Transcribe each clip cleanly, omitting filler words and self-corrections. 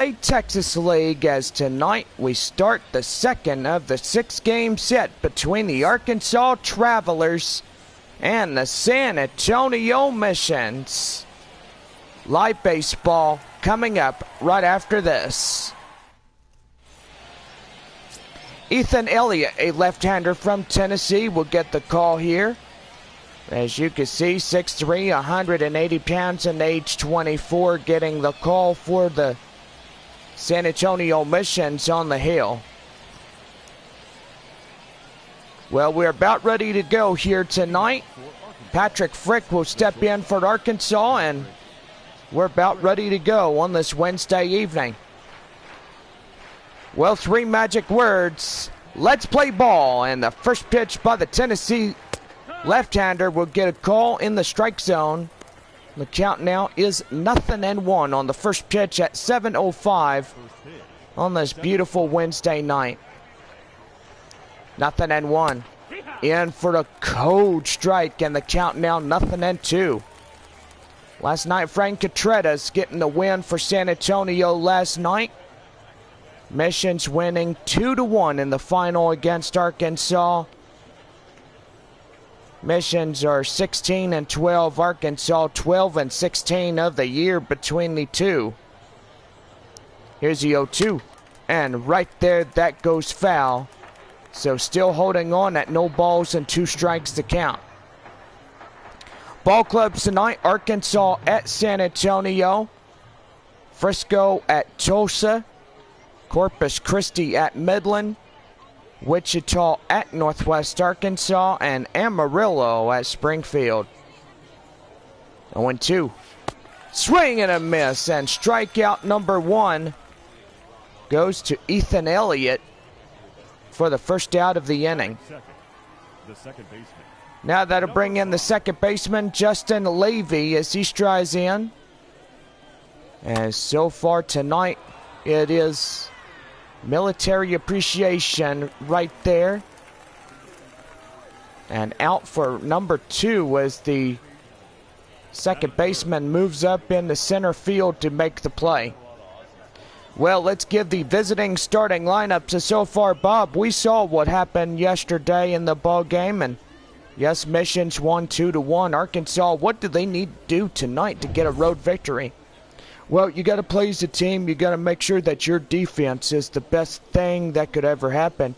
Texas League, as tonight we start the second of the 6-game set between the Arkansas Travelers and the San Antonio Missions. Live baseball coming up right after this. Ethan Elliott, a left-hander from Tennessee, will get the call here. As you can see, 6'3", 180 pounds and age 24, getting the call for the San Antonio Missions on the hill. Well, we're about ready to go here tonight. Patrick Frick will step in for Arkansas, and we're about ready to go on this Wednesday evening. Well, 3 magic words. Let's play ball. And the first pitch by the Tennessee left-hander will get a call in the strike zone. The count now is 0-1 on the first pitch at 7:05 on this beautiful Wednesday night. 0-1. In for the cold strike, and the count now 0-2. Last night, Frank Contreras getting the win for San Antonio last night. Missions winning 2-1 in the final against Arkansas. Missions are 16-12, Arkansas 12-16 of the year between the two. Here's the 0-2, and right there that goes foul. So still holding on at no balls and 2 strikes to count. Ball clubs tonight: Arkansas at San Antonio, Frisco at Tulsa, Corpus Christi at Midland, Wichita at Northwest Arkansas, and Amarillo at Springfield. 0-2. Swing and a miss, and strikeout number 1 goes to Ethan Elliott for the first out of the inning. Now that'll bring in the second baseman, Justin Levy, as he strides in. And so far tonight, it is military appreciation right there. And out for number 2 as the second baseman moves up in the center field to make the play. Well, let's give the visiting starting lineup. So far, Bob, we saw what happened yesterday in the ball game, and yes, Missions won 2-1. Arkansas, what do they need to do tonight to get a road victory? Well, you got to play as a team. You got to make sure that your defense is the best thing that could ever happen.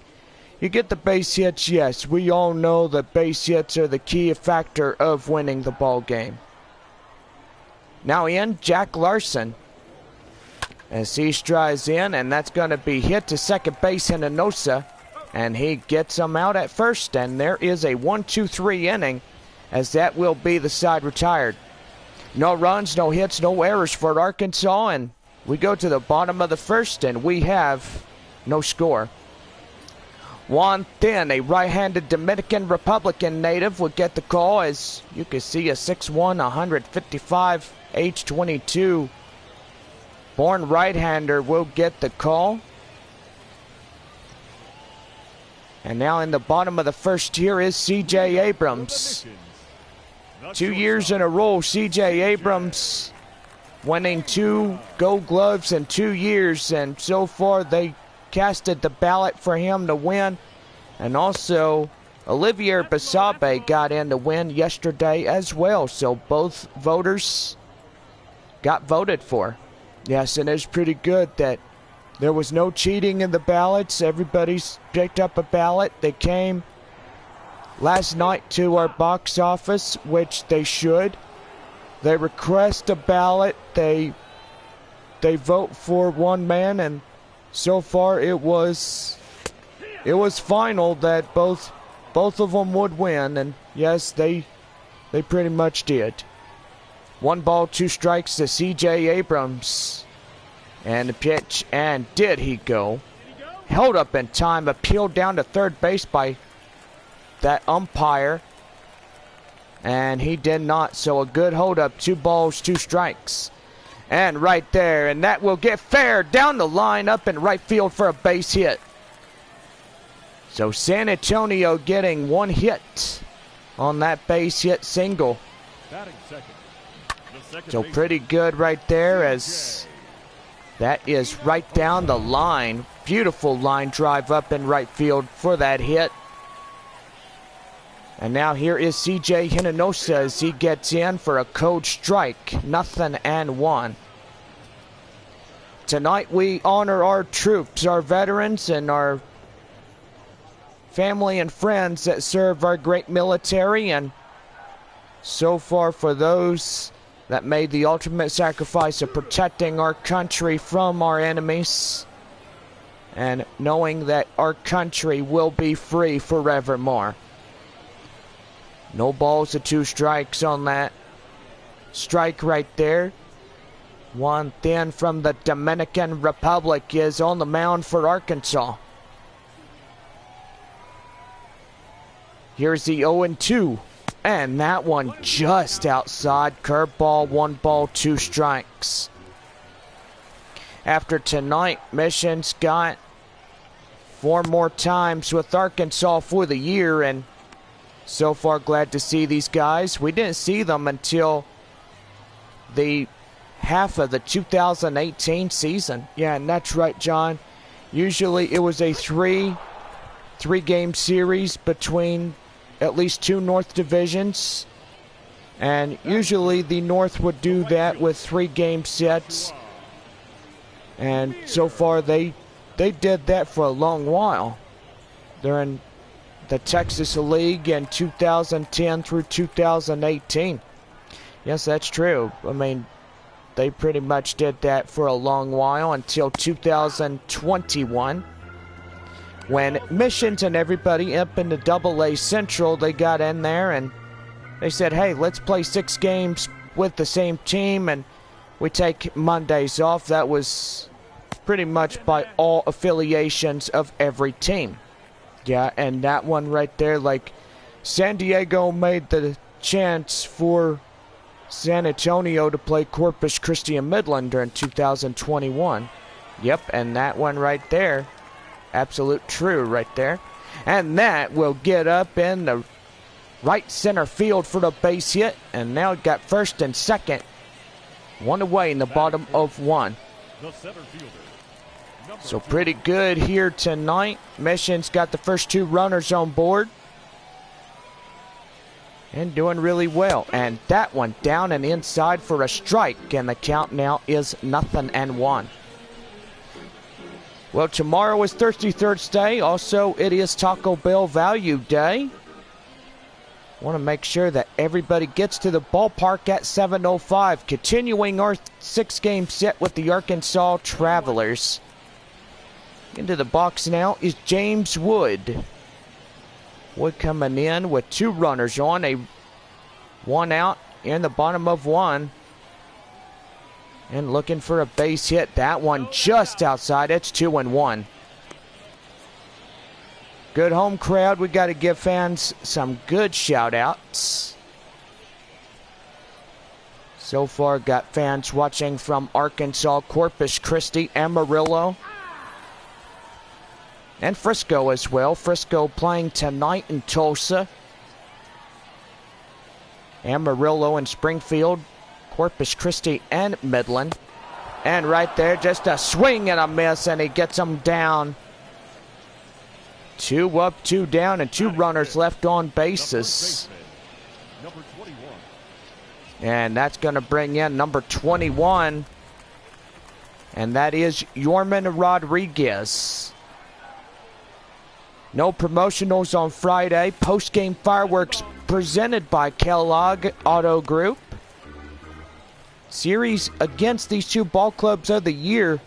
You get the base hits, yes. We all know that base hits are the key factor of winning the ball game. Now in, Jack Larson, as he strides in, and that's going to be hit to second base in Enosa, and he gets him out at first, and there is a 1-2-3 inning, as that will be the side retired. No runs, no hits, no errors for Arkansas, and we go to the bottom of the first, and we have no score. Juan Thin, a right-handed Dominican Republican native, would get the call, as you can see, a 6'1", 155, age 22. Born right-hander will get the call. And now in the bottom of the first here is C.J. Abrams. 2 years in a row, C.J. Abrams winning 2 Gold Gloves in 2 years. And so far they casted the ballot for him to win. And also Olivier Basabe got in to win yesterday as well. So both voters got voted for. Yes, and it's pretty good that there was no cheating in the ballots. Everybody's picked up a ballot. They came last night to our box office, which they should. They request a ballot. They vote for one man, and so far it was final that both of them would win, and yes, they pretty much did. 1 ball, 2 strikes to C.J. Abrams. And the pitch, and did he go? Held up in time, appealed down to third base by that umpire. And he did not, so a good hold up, 2 balls, 2 strikes. And right there, and that will get fair down the line up in right field for a base hit. So San Antonio getting 1 hit on that base hit single. So pretty good right there, as That is right down the line. Beautiful line drive up in right field for that hit. And now here is CJ Hinojosa as he gets in for a code strike. 0-1. Tonight we honor our troops, our veterans, and our family and friends that serve our great military. And so far, for those that made the ultimate sacrifice of protecting our country from our enemies and knowing that our country will be free forevermore. No balls and 2 strikes on that strike right there. One thin from the Dominican Republic is on the mound for Arkansas. Here's the 0-2. And that one just outside. Curveball, 1 ball, 2 strikes. After tonight, Mission's got 4 more times with Arkansas for the year, and so far glad to see these guys. We didn't see them until the half of the 2018 season. Yeah, and that's right, John. Usually it was a three-game series between at least 2 North divisions, and usually the North would do that with 3-game sets, and so far they did that for a long while during the Texas League in 2010 through 2018. Yes, that's true. I mean, they pretty much did that for a long while until 2021. When Missions and everybody up in the AA Central, they got in there and they said, hey, let's play 6 games with the same team and we take Mondays off. That was pretty much by all affiliations of every team. Yeah, and that one right there, like San Diego made the chance for San Antonio to play Corpus Christi and Midland during 2021. Yep, and that one right there, absolute true right there. And that will get up in the right center field for the base hit. And now it got first and second. 1 away in the bottom of 1. So pretty good here tonight. Mission's got the first 2 runners on board. And doing really well. And that one down and inside for a strike. And the count now is 0-1. Well, tomorrow is Thirsty Thursday. Also, it is Taco Bell Value Day. Want to make sure that everybody gets to the ballpark at 7:05. Continuing our 6-game set with the Arkansas Travelers. Into the box now is James Wood. Wood coming in with 2 runners on, a 1 out in the bottom of 1. And looking for a base hit. That one just outside. It's 2-1. Good home crowd. We got to give fans some good shout outs. So far got fans watching from Arkansas, Corpus Christi, Amarillo, and Frisco as well. Frisco playing tonight in Tulsa. Amarillo and Springfield, Corpus Christi and Midland. And right there, just a swing and a miss, and he gets them down. 2 up, 2 down, and 2 runners left on bases. And that's going to bring in number 21. And that is Yorman Rodriguez. No promotionals on Friday. Post-game fireworks presented by Kellogg Auto Group. Series against these 2 ball clubs of the year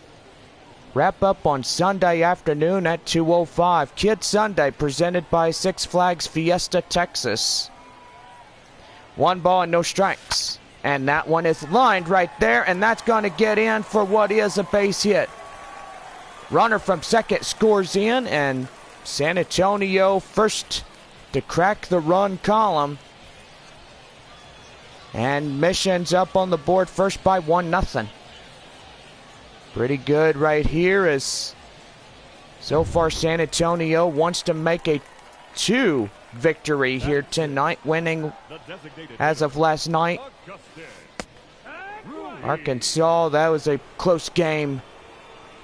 wrap up on Sunday afternoon at 2:05. Kids Sunday presented by Six Flags Fiesta, Texas. 1 ball and no strikes. And that one is lined right there, and that's going to get in for what is a base hit. Runner from second scores in, and San Antonio first to crack the run column. And Mission's up on the board first by 1-0. Pretty good right here as so far San Antonio wants to make a 2 victory here tonight, winning as of last night. Arkansas, that was a close game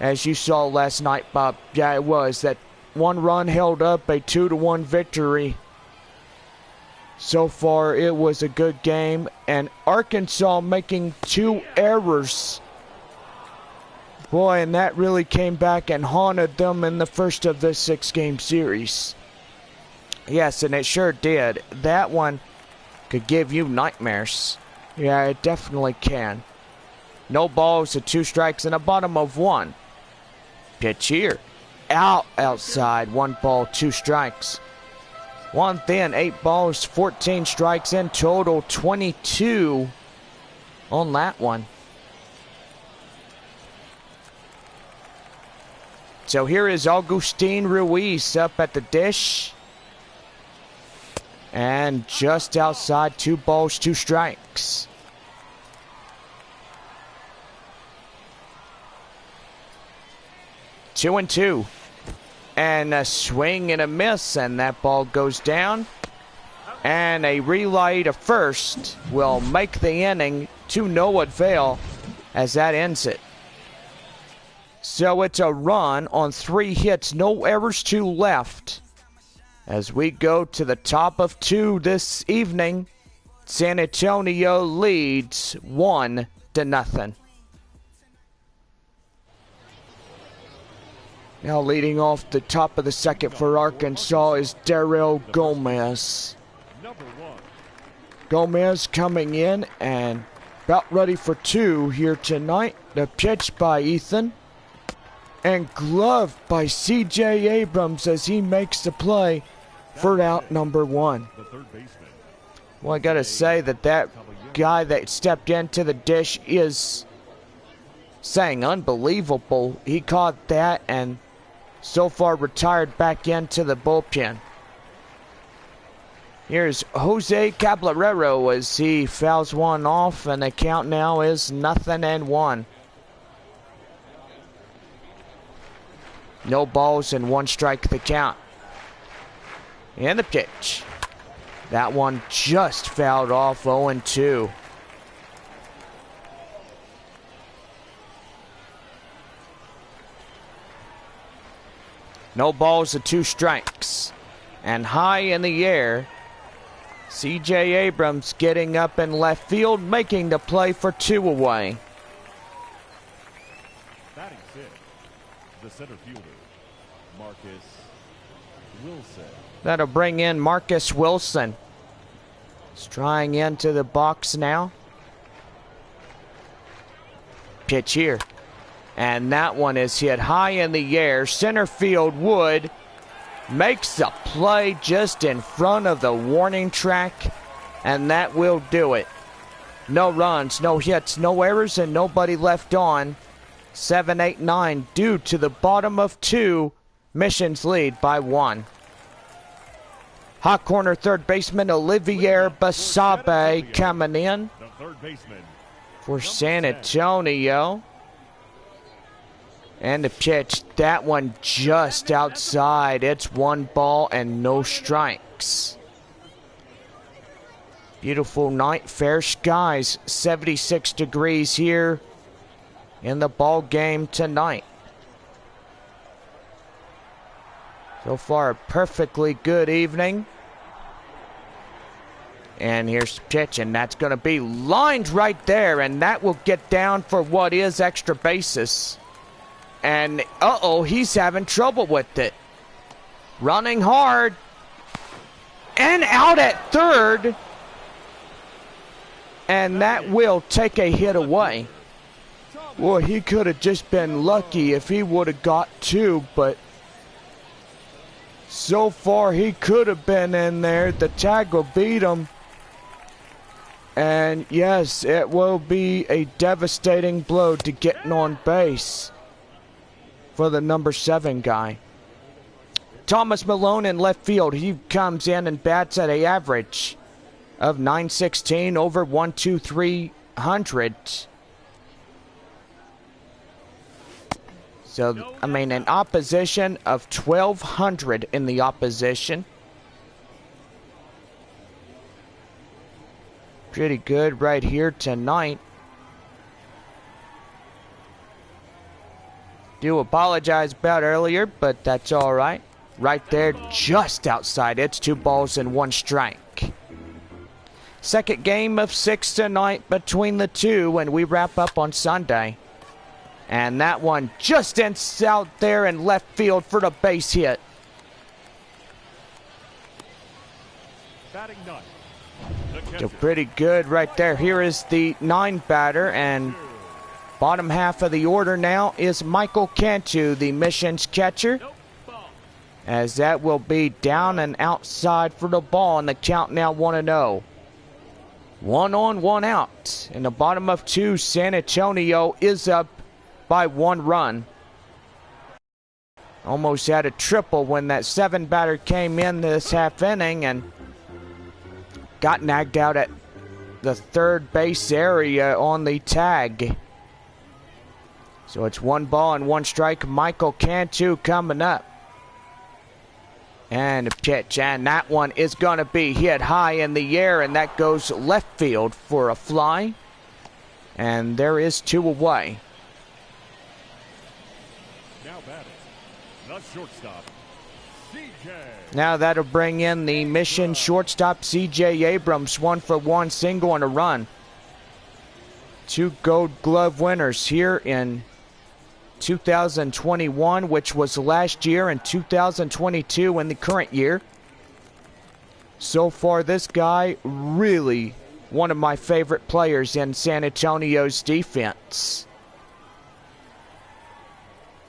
as you saw last night, Bob. Yeah, it was. That one run held up a 2-1 victory. So far, it was a good game, and Arkansas making 2 errors. Boy, and that really came back and haunted them in the first of this 6-game series. Yes, and it sure did. That one could give you nightmares. Yeah, it definitely can. No balls, 2 strikes, and a bottom of 1. Pitch here. Outside, 1 ball, 2 strikes. 1 thin, 8 balls, 14 strikes in total, 22 on that one. So here is Augustin Ruiz up at the dish. And just outside, 2 balls, 2 strikes. Two and 2. And a swing and a miss, and that ball goes down. And a relay to first will make the inning to no avail as that ends it. So it's a run on 3 hits, no errors, 2 left. As we go to the top of 2 this evening, San Antonio leads 1-0. Now leading off the top of the second for Arkansas is Darrell Gomez. Gomez coming in and about ready for 2 here tonight. The pitch by Ethan. And gloved by C.J. Abrams as he makes the play for out number 1. Well, I gotta say that guy that stepped into the dish is saying unbelievable. He caught that and so far retired back into the bullpen. Here's Jose Caballero as he fouls one off, and the count now is 0-1. No balls and 1 strike the count. And the pitch. That one just fouled off, 0-2. No balls and 2 strikes. And high in the air, C.J. Abrams getting up in left field, making the play for 2 away. Batting 6, the center fielder, Marcus Wilson. That'll bring in Marcus Wilson. He's trying into the box now. Pitch here. And that one is hit high in the air. Center field Wood makes a play just in front of the warning track. And that will do it. No runs, no hits, no errors, and nobody left on. 7-8-9 due to the bottom of 2. Missions lead by 1. Hot corner third baseman Olivier Basabe coming in for San Antonio. And the pitch, that one just outside. It's 1 ball and no strikes. Beautiful night, fair skies, 76 degrees here in the ball game tonight. So far, a perfectly good evening. And here's the pitch, and that's going to be lined right there, and that will get down for what is extra bases. And, he's having trouble with it. Running hard. And out at third. And that will take a hit away. Well, he could have just been lucky if he would have got 2, but so far he could have been in there. The tag will beat him. And yes, it will be a devastating blow to getting on base for the number 7 guy. Thomas Malone in left field. He comes in and bats at an average of .916 over 12300. So, I mean, an opposition of 1,200 in the opposition. Pretty good right here tonight. Do apologize about earlier, but that's all right. Right there, just outside. It's 2 balls and 1 strike. Second game of 6 tonight between the two, and we wrap up on Sunday. And that one just ends out there in left field for the base hit. Batting 9. So pretty good right there. Here is the 9 batter, and bottom half of the order now is Michael Cantu, the missions catcher, as that will be down and outside for the ball, and the count now 1-0. 1 on, 1 out. In the bottom of 2, San Antonio is up by 1 run. Almost had a triple when that 7 batter came in this half inning and got nagged out at the third base area on the tag. So it's 1 ball and 1 strike. Michael Cantu coming up. And a pitch, and that one is going to be hit high in the air, and that goes left field for a fly. And there is 2 away. Now batting, the shortstop, CJ. Now that'll bring in the mission shortstop, CJ Abrams. 1 for 1 single and a run. 2 Gold Glove winners here in 2021, which was last year, and 2022 in the current year. So far, this guy really one of my favorite players in San Antonio's defense.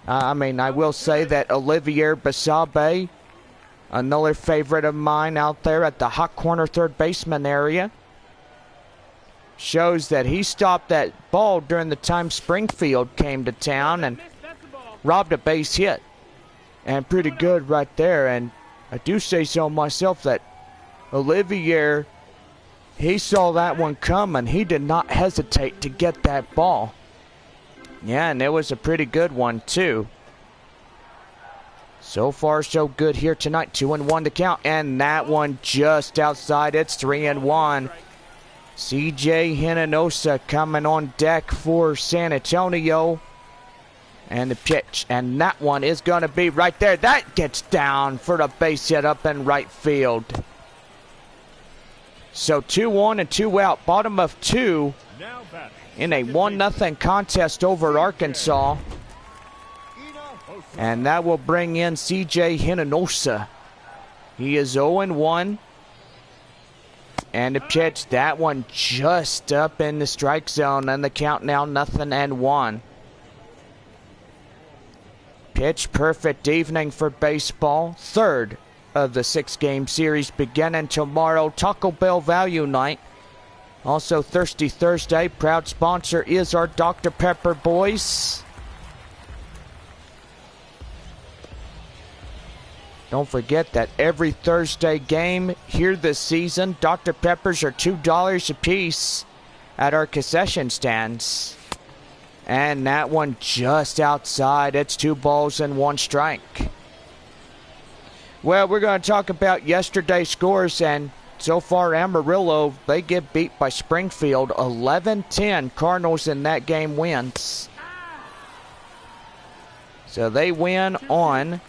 I mean, I will say that Olivier Basabe, another favorite of mine out there at the hot corner third baseman area, shows that he stopped that ball during the time Springfield came to town and robbed a base hit. And pretty good right there. And I do say so myself that Olivier, he saw that one coming. He did not hesitate to get that ball. Yeah, and it was a pretty good one too. So far so good here tonight. 2-1 to count. And that one just outside. It's 3-1. CJ Hinojosa coming on deck for San Antonio. And the pitch. And that one is going to be right there. That gets down for the base hit up in right field. So 2 on and 2 out. Bottom of 2 in a 1-0 contest over Arkansas. And that will bring in CJ Hinojosa. He is 0-1. And the pitch, that one just up in the strike zone, and the count now 0-1. Pitch perfect evening for baseball. Third of the 6-game series beginning tomorrow. Taco Bell Value Night. Also Thirsty Thursday. Proud sponsor is our Dr. Pepper boys. Don't forget that every Thursday game here this season, Dr. Peppers are $2 a piece at our concession stands. And that one just outside. It's 2 balls and 1 strike. Well, we're going to talk about yesterday's scores, and so far Amarillo, they get beat by Springfield 11-10. Cardinals in that game wins. So they win on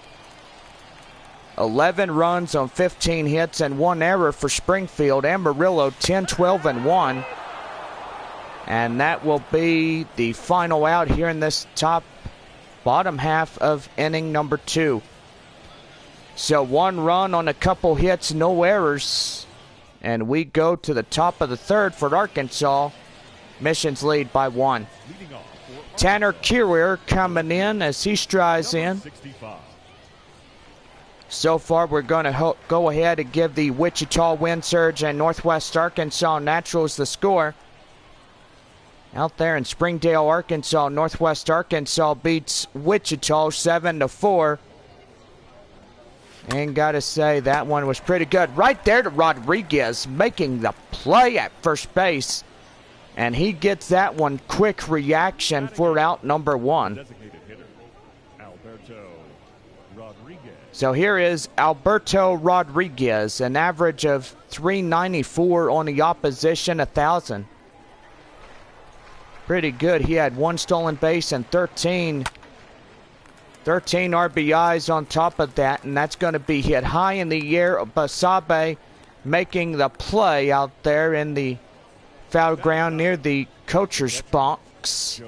11 runs on 15 hits and 1 error for Springfield. Amarillo 10-12-1. And that will be the final out here in this bottom half of inning number 2. So 1 run on a couple hits, no errors. And we go to the top of the 3rd for Arkansas. Missions lead by 1. Tanner Kiewer coming in as he strides in. So far, we're going to go ahead and give the Wichita Wind Surge and Northwest Arkansas Naturals the score. Out there in Springdale, Arkansas, Northwest Arkansas beats Wichita 7-4. And gotta say, that one was pretty good. Right there to Rodriguez, making the play at first base. And he gets that one. Quick reaction for out number 1. So here is Alberto Rodriguez, an average of .394 on the opposition, 1,000. Pretty good. He had 1 stolen base and 13 13 RBIs on top of that, and that's going to be hit high in the air. Basabe making the play out there in the foul ground near the coacher's box.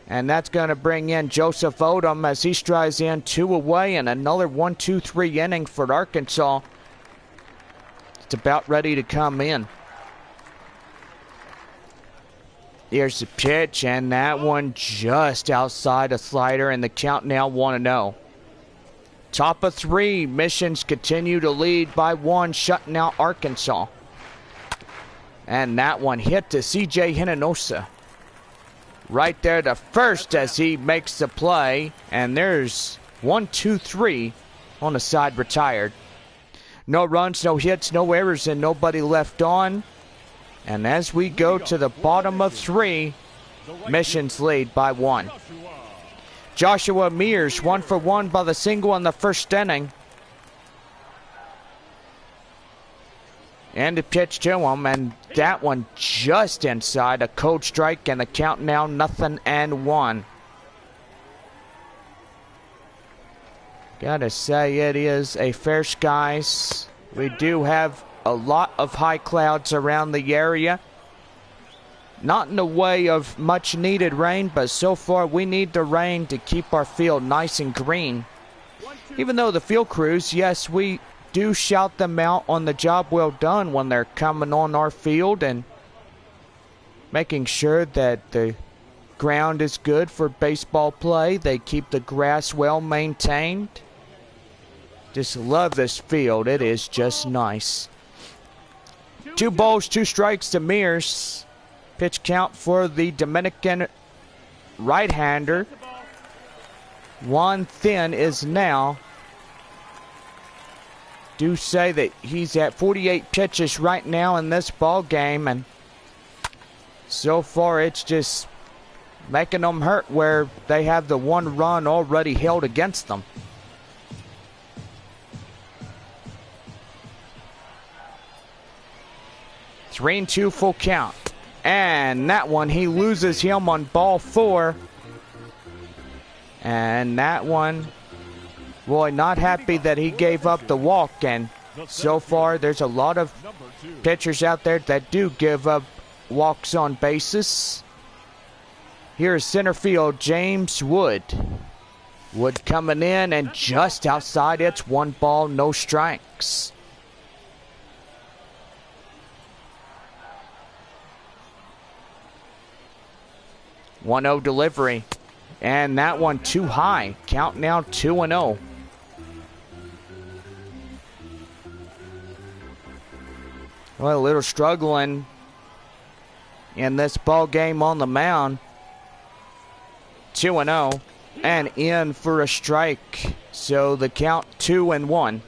And that's going to bring in Joseph Odom as he strides in 2 away, and another 1-2-3 inning for Arkansas. It's about ready to come in. Here's the pitch, and that one just outside a slider, and the count now 1-0. Top of 3, Missions continue to lead by 1, shutting out Arkansas. And that one hit to CJ Hinojosa. Right there to first as he makes the play, and there's 1-2-3 on the side retired. No runs, no hits, no errors, and nobody left on. And as we go to the bottom of 3, Missions lead by 1. Joshua Mears 1 for 1 by the single in the first inning. And the pitch to him, and that one just inside a cold strike, and the count now 0-1. Gotta say, it is a fair skies. We do have a lot of high clouds around the area. Not in the way of much needed rain, but so far we need the rain to keep our field nice and green. Even though the field crews, yes, we do shout them out on the job well done when they're coming on our field and making sure that the ground is good for baseball play. They keep the grass well maintained. Just love this field. It is just nice. 2 balls, 2 strikes to Mears. Pitch count for the Dominican right-hander. Juan Thin is now. Do say that he's at 48 pitches right now in this ball game, and so far it's just making them hurt where they have the 1 run already held against them. Three and 2 full count, and that one he loses him on ball 4, and that one, Roy not happy that he gave up the walk, and so far there's a lot of pitchers out there that do give up walks on bases. Here's center field James Wood. Wood coming in, and just outside, it's 1 ball, no strikes. One-0 delivery, and that one too high. Count now 2-0. Well, a little struggling in this ball game on the mound. 2-0, and in for a strike. So the count 2-1.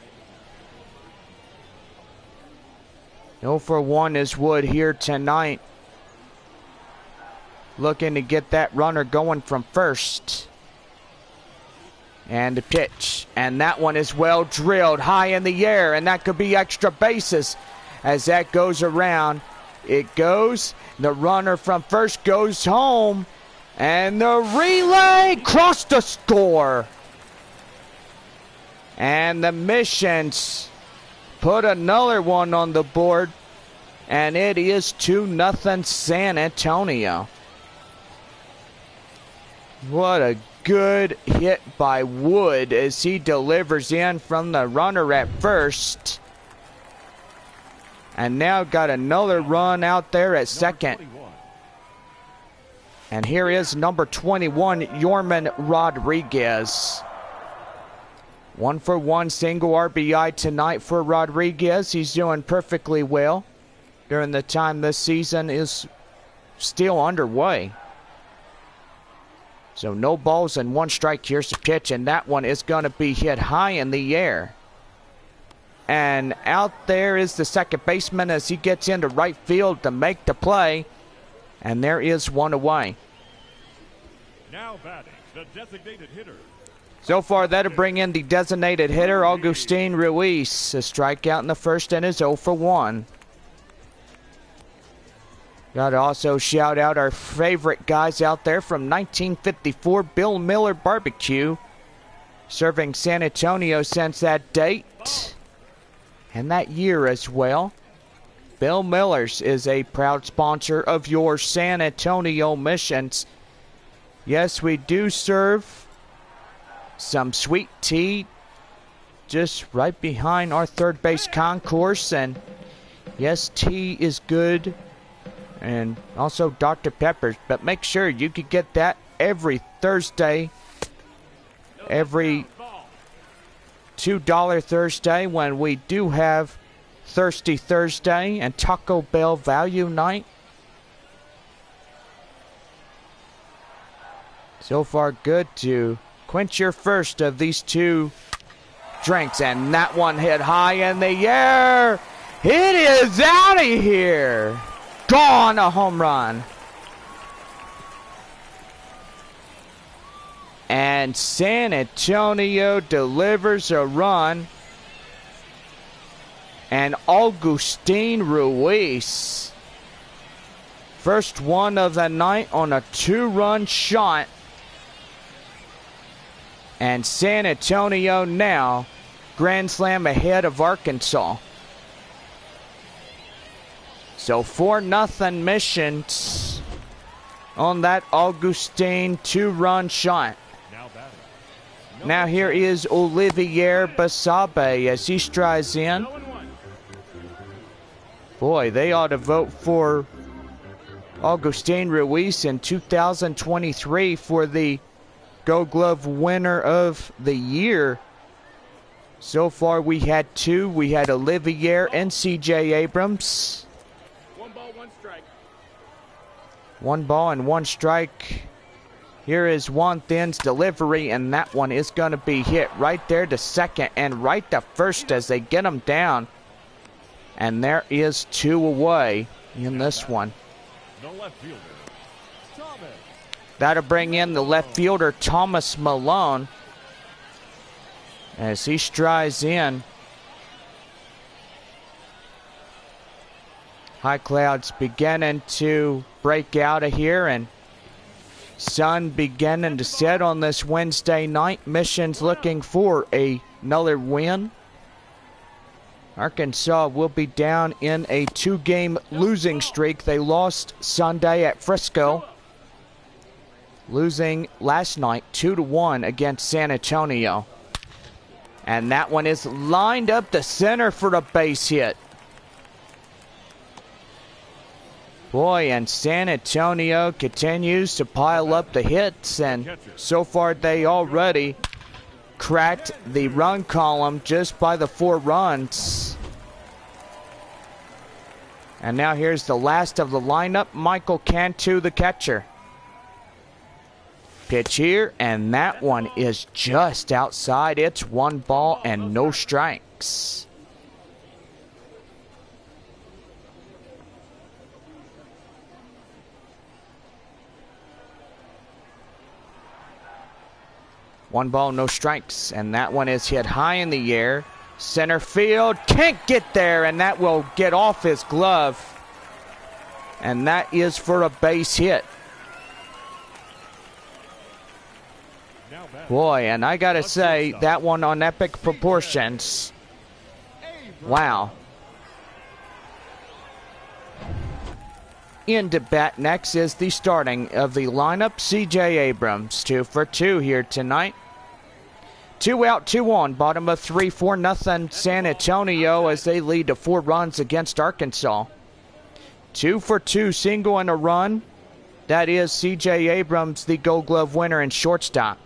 0 for 1 is Wood here tonight. Looking to get that runner going from first. And the pitch. And that one is well drilled high in the air. And that could be extra bases. As that goes around, it goes. The runner from first goes home. And the relay crossed the score. And the Missions put another one on the board. And it is 2-0 San Antonio. What a good hit by Wood as he delivers in from the runner at first. And now got another run out there at second. And here is number 21, Yorman Rodriguez. 1 for 1 single RBI tonight for Rodriguez. He's doing perfectly well during the time this season is still underway. So no balls and 1 strike. Here's the pitch, and that one is going to be hit high in the air. And out there is the second baseman as he gets into right field to make the play. And there is 1 away. Now batting, the designated hitter. So far, that'll bring in the designated hitter, Augustin Ruiz. A strikeout in the first and is 0 for 1. Gotta also shout out our favorite guys out there from 1954, Bill Miller Barbecue, serving San Antonio since that date and that year as well. Bill Miller's is a proud sponsor of your San Antonio missions. Yes, we do serve some sweet tea just right behind our third base concourse, and yes, tea is good, and also Dr. Pepper's, but make sure you can get that every Thursday, every $2 Thursday, when we do have Thirsty Thursday and Taco Bell Value Night. So far good to quench your first of these two drinks, and that one hit high in the air. It is out of here. Gone, a home run. And San Antonio delivers a run. And Augustin Ruiz, first one of the night on a 2-run shot. And San Antonio now grand slam ahead of Arkansas. So 4-0 missions on that Augustine 2-run shot. Now here is Olivier Basabe as he strides in. Boy, they ought to vote for Augustin Ruiz in 2023 for the Gold Glove winner of the year. So far we had two. We had Olivier and CJ Abrams. 1 ball, 1 strike. 1 ball and 1 strike. Here is Juan Thin's delivery, and that one is going to be hit right there to second and right to first as they get him down. And there is 2 away in this one. The left fielder, Thomas. That'll bring in the left fielder, Thomas Malone, as he strides in. High clouds beginning to break out of here, and sun beginning to set on this Wednesday night. Missions looking for another win. Arkansas will be down in a 2-game losing streak. They lost Sunday at Frisco, losing last night 2-1 against San Antonio. And that one is lined up the center for the base hit. Boy, and San Antonio continues to pile up the hits, and so far they already cracked the run column just by the 4 runs. And now here's the last of the lineup, Michael Cantu, the catcher. Pitch here, and that one is just outside. It's 1 ball and no strikes. One ball, no strikes, and that one is hit high in the air. Center field, can't get there, and that will get off his glove. And that is for a base hit. Boy, and I gotta say, that one on epic proportions. Wow. Into bat next is the starting of the lineup, CJ Abrams. 2 for 2 here tonight. 2 out, 2 on. Bottom of 3, 4-0 San Antonio as they lead to 4 runs against Arkansas. 2 for 2, single and a run. That is CJ Abrams, the Gold Glove winner and shortstop.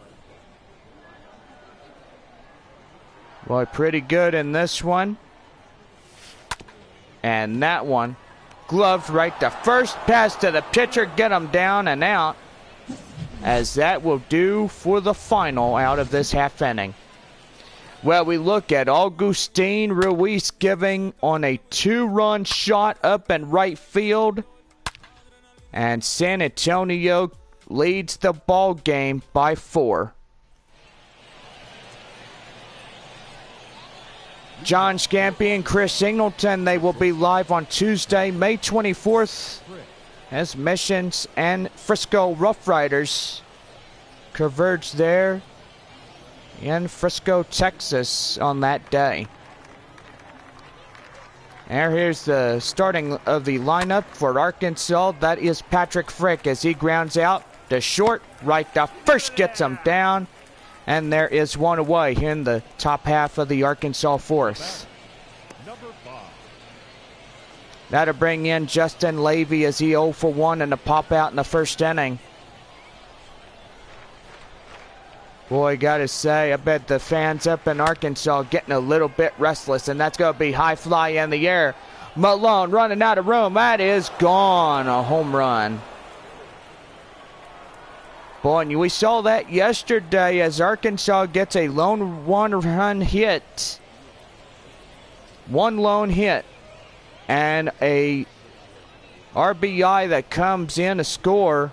Boy, pretty good in this one. And that one, gloved right to first, pass to the pitcher, get him down and out, as that will do for the final out of this half inning. Well, we look at Augustin Ruiz giving on a 2-run shot up in right field, and San Antonio leads the ball game by 4. John Scampi and Chris Singleton, they will be live on Tuesday, May 24th as Missions and Frisco Rough Riders converge there in Frisco, Texas on that day. And here's the starting of the lineup for Arkansas. That is Patrick Frick as he grounds out to short. Right to first gets him down. And there is one away in the top half of the Arkansas fourth. That'll bring in Justin Levy as he 0 for 1 in the pop out in the first inning. Boy, gotta say, I bet the fans up in Arkansas getting a little bit restless, and that's gonna be high fly in the air. Malone running out of room. That is gone. A home run. Boy, and we saw that yesterday as Arkansas gets a lone one-run hit. One lone hit. And a RBI that comes in to score.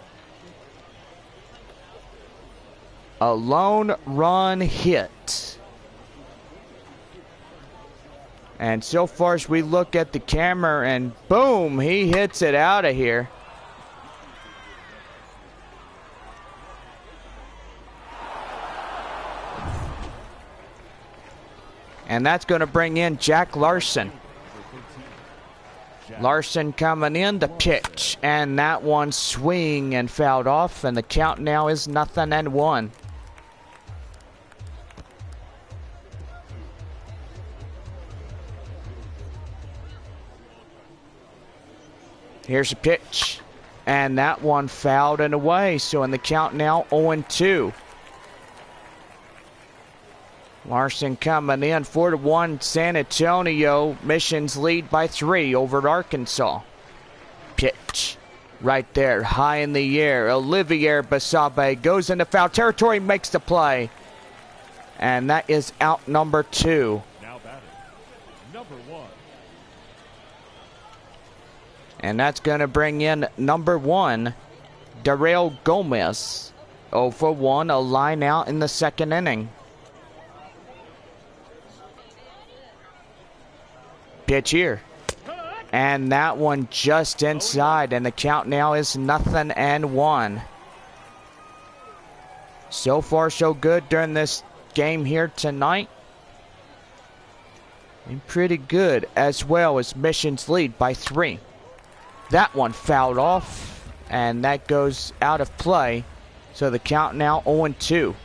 A lone run hit. And so far as we look at the camera, and boom, he hits it out of here. And that's going to bring in Jack Larson. Larson coming in to pitch. And that one swing and fouled off. And the count now is 0-1. Here's a pitch. And that one fouled and away. So in the count now 0-2. Larson coming in 4-1. San Antonio. Missions lead by 3 over Arkansas. Pitch right there, high in the air. Olivier Basabe goes into foul territory, makes the play, and that is out number 2. Now batting, number 1. And that's going to bring in number 1, Darrell Gomez. 0 for 1, a line out in the second inning. Pitch here. And that one just inside. And the count now is 0-1. So far, so good during this game here tonight. And pretty good as well as Missions lead by 3. That one fouled off. And that goes out of play. So the count now 0-2.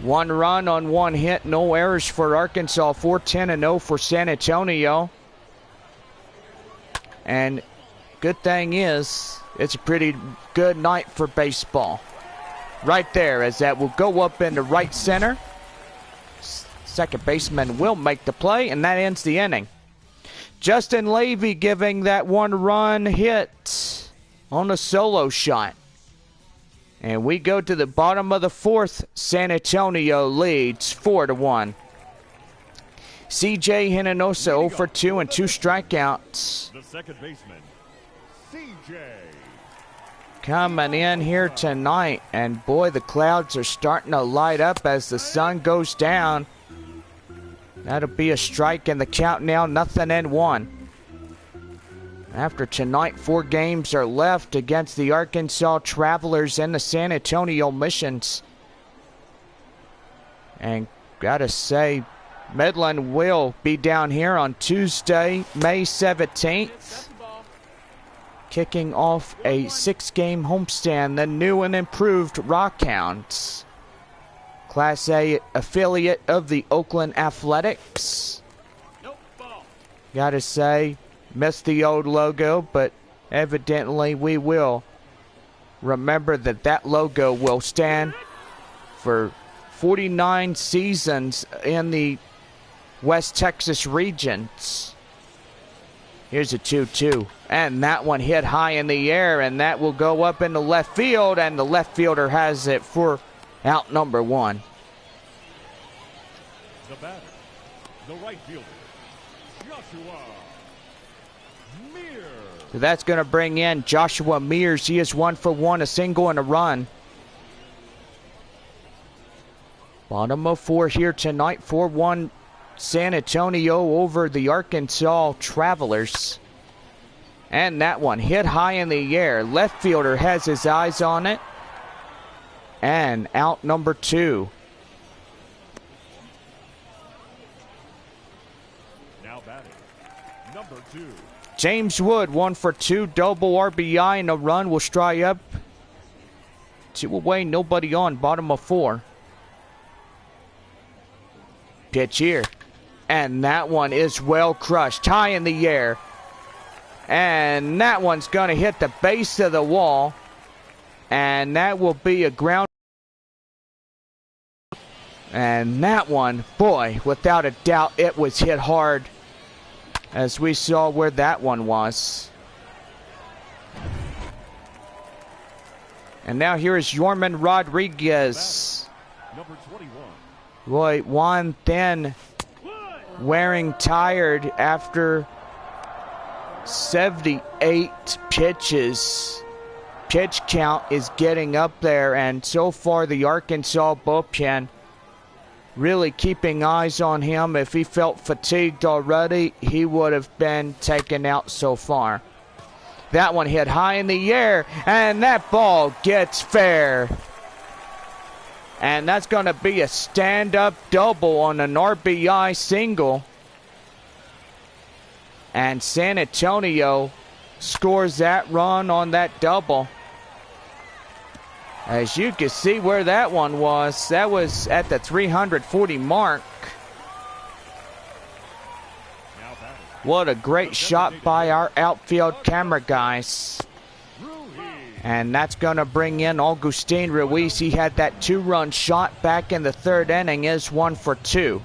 1 run on 1 hit, no errors for Arkansas, 4-10-0 for San Antonio. And good thing is, it's a pretty good night for baseball. Right there, as that will go up into right center. Second baseman will make the play, and that ends the inning. Justin Levy giving that 1-run hit on a solo shot. And we go to the bottom of the 4th. San Antonio leads 4-1. CJ Hinojosa 0 for 2 and 2 strikeouts. The second baseman, CJ. Coming in here tonight. And boy, the clouds are starting to light up as the sun goes down. That'll be a strike, and the count now 0-1. After tonight, 4 games are left against the Arkansas Travelers and the San Antonio Missions. And gotta say, Midland will be down here on Tuesday, May 17th. Kicking off a 6-game homestand, the new and improved Rockhounds. Class A affiliate of the Oakland Athletics. Gotta say, missed the old logo, but evidently we will remember that that logo will stand for 49 seasons in the West Texas regions. Here's a 2-2, and that one hit high in the air, and that will go up into left field, and the left fielder has it for out number 1. The batter, the right fielder, Joshua. So that's going to bring in Joshua Mears. He is 1 for 1, a single and a run. Bottom of 4 here tonight, 4-1 San Antonio over the Arkansas Travelers. And that one hit high in the air. Left fielder has his eyes on it. And out number 2. Now batting, number 2. James Wood, 1 for 2, double RBI, and a run will strike up. 2 away, nobody on, bottom of 4. Pitch here. And that one is well crushed, high in the air. And that one's going to hit the base of the wall. And that will be a ground. And that one, boy, without a doubt, it was hit hard. As we saw where that one was. And now here is Yorman Rodriguez. Number 21. Boy, Juan Thin wearing tired after 78 pitches. Pitch count is getting up there, and so far the Arkansas bullpen really keeping eyes on him. If he felt fatigued already, he would have been taken out so far. That one hit high in the air, and that ball gets fair. And that's going to be a stand-up double on an RBI single. And San Antonio scores that run on that double. As you can see where that one was, that was at the 340 mark. What a great shot by our outfield camera guys. And that's going to bring in Augustin Ruiz. He had that 2-run shot back in the 3rd inning, is 1 for 2.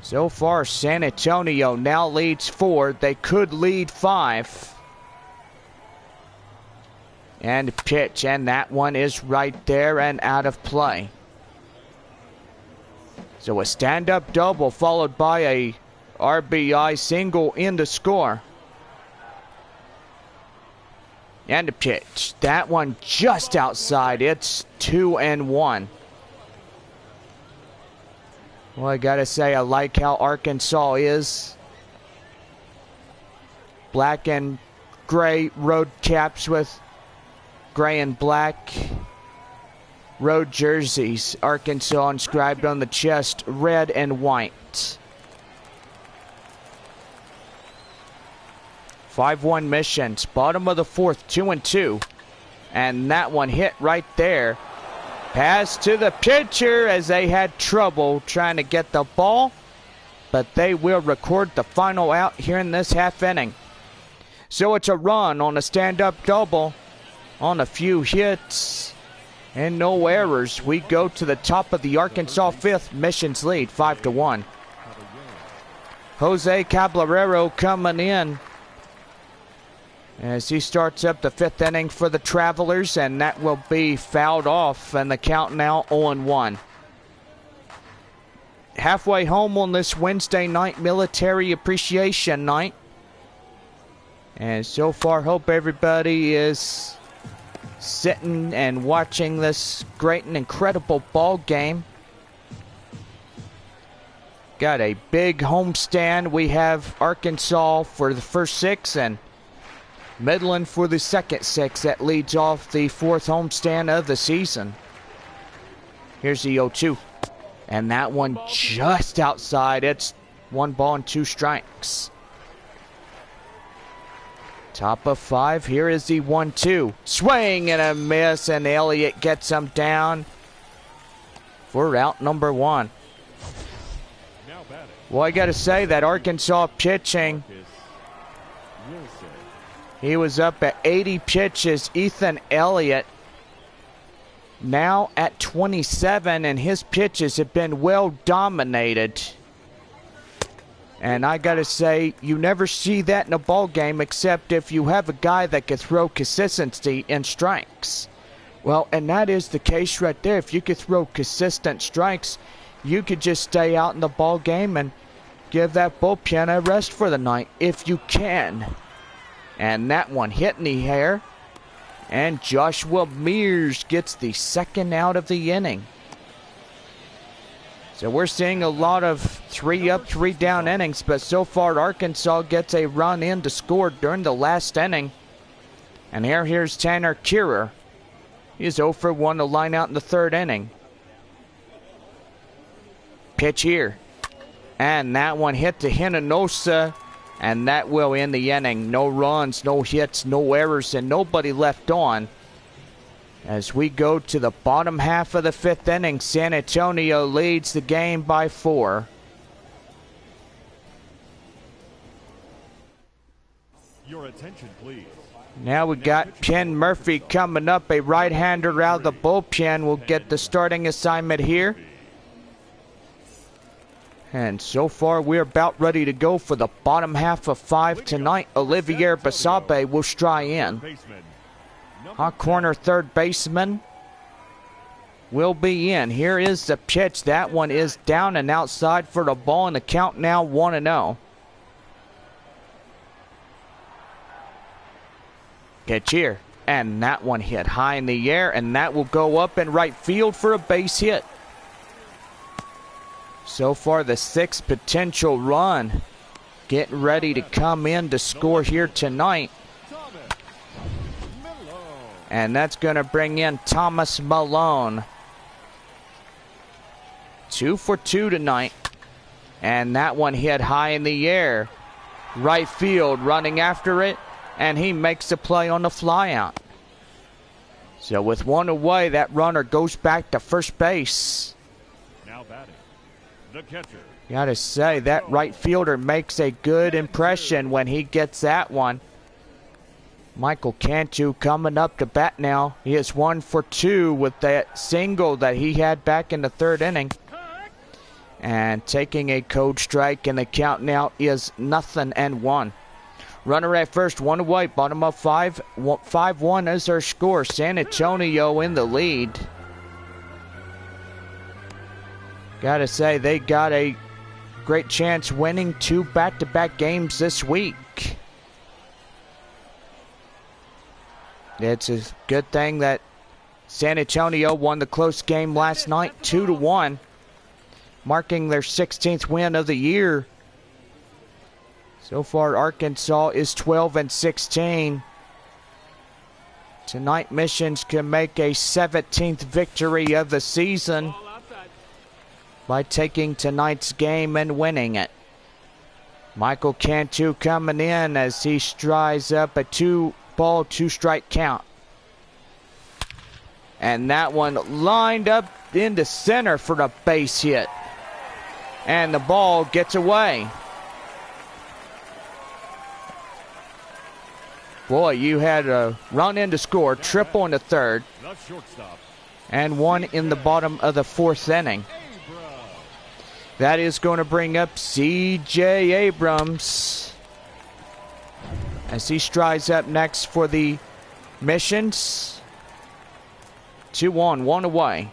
So far, San Antonio now leads 4. They could lead 5. And pitch, and that one is right there and out of play. So a stand-up double followed by a RBI single in the score. And a pitch. That one just outside. It's 2-1. Well, I gotta say, I like how Arkansas is. Black and gray road caps with gray and black road jerseys. Arkansas inscribed on the chest, red and white. 5-1 missions. Bottom of the 4th, 2-2. And that one hit right there. Pass to the pitcher as they had trouble trying to get the ball. But they will record the final out here in this half inning. So it's a run on a stand-up double. On a few hits and no errors, we go to the top of the Arkansas 5th. Missions lead 5-1. Jose Caballero coming in as he starts up the 5th inning for the Travelers, and that will be fouled off, and the count now 0-1. Halfway home on this Wednesday night, Military Appreciation Night. And so far, hope everybody is sitting and watching this great and incredible ball game. Got a big homestand. We have Arkansas for the first 6 and Midland for the second 6. That leads off the 4th homestand of the season. Here's the 0-2. And that one just outside. It's 1 ball and 2 strikes. Top of 5, here is the 1-2. Swing and a miss, and Elliott gets him down for out number 1. Well, I got to say that Arkansas pitching, he was up at 80 pitches. Ethan Elliott now at 27, and his pitches have been well dominated. And I got to say, you never see that in a ball game except if you have a guy that can throw consistency in strikes. Well, and that is the case right there. If you could throw consistent strikes, you could just stay out in the ball game and give that bullpen a rest for the night, if you can. And that one hit in the air. And Joshua Mears gets the 2nd out of the inning. So we're seeing a lot of 3 up, 3 down innings, but so far Arkansas gets a run in to score during the last inning. And here's Tanner Keurer. He's 0 for 1 to line out in the 3rd inning. Pitch here. And that one hit to Hinojosa, and that will end the inning. No runs, no hits, no errors, and nobody left on. As we go to the bottom half of the 5th inning, San Antonio leads the game by 4. Your attention, please. Now we got Ken Murphy coming up, a right-hander out of the bullpen will get the starting assignment here. And so far we're about ready to go for the bottom half of 5 tonight. Olivier Basabe will stride in. Our corner third baseman will be in. Here is the pitch. That one is down and outside for the ball, and the count now 1-0. Pitch here, and that one hit high in the air, and that will go up in right field for a base hit. So far the 6th potential run getting ready to come in to score here tonight. And that's going to bring in Thomas Malone. 2 for 2 tonight. And that one hit high in the air. Right field running after it. And he makes the play on the flyout. So with 1 away, that runner goes back to first base. Now batting, the catcher. Gotta say, that right fielder makes a good impression when he gets that one. Michael Cantu coming up to bat now. He is 1 for 2 with that single that he had back in the 3rd inning. And taking a cold strike, and the count now is 0-1. Runner at first, 1 away, bottom of 5. 5-1 is our score. San Antonio in the lead. Gotta say, they got a great chance winning 2 back-to-back games this week. It's a good thing that San Antonio won the close game last night, 2-1, marking their 16th win of the year. So far, Arkansas is 12-16. Tonight, Missions can make a 17th victory of the season by taking tonight's game and winning it. Michael Cantu coming in as he strides up a 2-ball, 2-strike count. And that one lined up into center for the base hit. And the ball gets away. Boy, you had a run in to score, triple in the 3rd, and 1 in the bottom of the 4th inning. That is going to bring up C.J. Abrams as he strides up next for the Missions. 2-1, 1 away.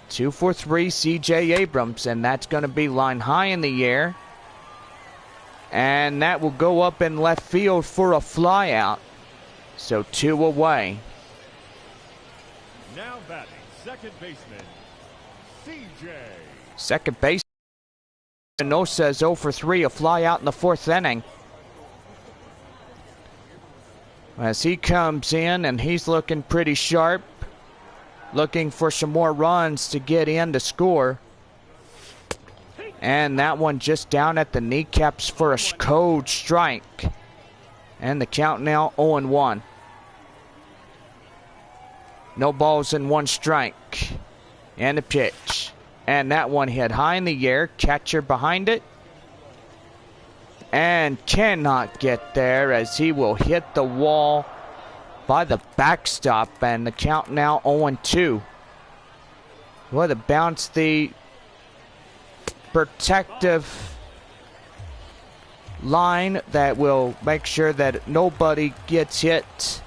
2 for 3, C.J. Abrams, and that's going to be line high in the air. And that will go up in left field for a flyout. So 2 away. Now batting, second baseman, CJ. Second base. No says 0 for 3, a flyout in the 4th inning. As he comes in, and he's looking pretty sharp. Looking for some more runs to get in to score. And that one just down at the kneecaps for a cold strike. And the count now 0-1. No balls and 1 strike. And the pitch. And that one hit high in the air. Catcher behind it. And cannot get there as he will hit the wall by the backstop. And the count now 0-2. Well, to bounce the protective line that will make sure that nobody gets hit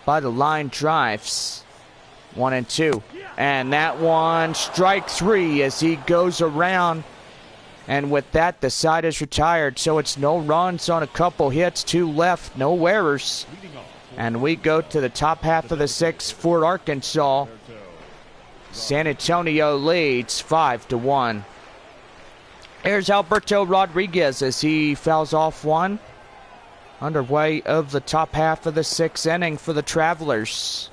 by the line drives. 1-2. And that one, strike 3 as he goes around. And with that, the side is retired. So it's no runs on a couple hits, 2 left, no errors. And we go to the top half of the 6th for Arkansas. San Antonio leads 5-1. Here's Alberto Rodriguez as he fouls off one. Underway of the top half of the 6th inning for the Travelers.